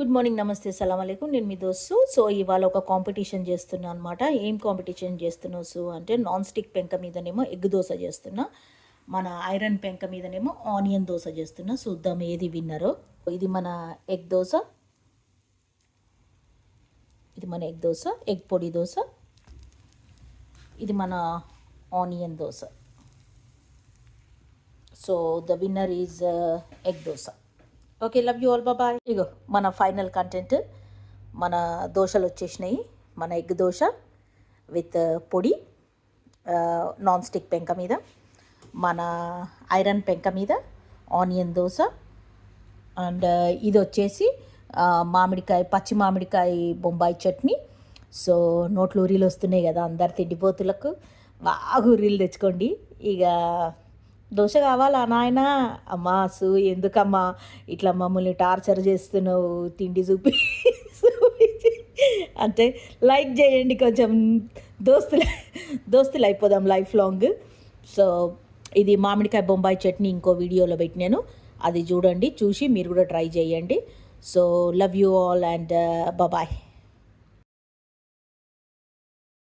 Good morning, నమస్తే, సలాం అలైకుం. నేను మీ దోస్తు. సో ఇవాళ ఒక కాంపిటీషన్ చేస్తున్నా అనమాట. ఏం కాంపిటీషన్ చేస్తున్నావు సు అంటే, నాన్ స్టిక్ పెంక మీదనేమో ఎగ్ దోశ చేస్తున్నా, మన ఐరన్ పెంక మీదనేమో ఆనియన్ దోశ చేస్తున్నా. చూద్దాం ఏది విన్నరో. ఇది మన ఎగ్ దోశ, ఇది మన ఎగ్ దోశ, ఎగ్ పొడి దోశ. ఇది మన onion dosa. So the winner is egg dosa. Okay, love you all, bye. ఇగో మన ఫైనల్ కంటెంట్. మన దోశలు వచ్చేసినాయి. మన ఎగ్ దోశ విత్ పొడి, నాన్ స్టిక్ పెంక మీద, మన ఐరన్ పెంక మీద ఆనియన్ దోశ. అండ్ ఇది వచ్చేసి మామిడికాయ, పచ్చి మామిడికాయ బొంబాయి చట్నీ. సో నోట్లు ఊరీలు వస్తున్నాయి కదా అందరు తిండిపోతులకు, బాగా ఊరీలు తెచ్చుకోండి. ఇక దోశ కావాలా నాయన? అమ్మా సు, ఎందుకమ్మా ఇట్లా మమ్మల్ని టార్చర్ చేస్తున్నావు తిండి చూపించి అంటే లైక్ చేయండి కొంచెం. దోస్తులు అయిపోదాం లైఫ్ లాంగ్. సో ఇది మామిడికాయ బొంబాయి చట్నీ ఇంకో వీడియోలో పెట్టినాను, అది చూడండి. చూసి మీరు కూడా ట్రై చేయండి. So love you all and bye.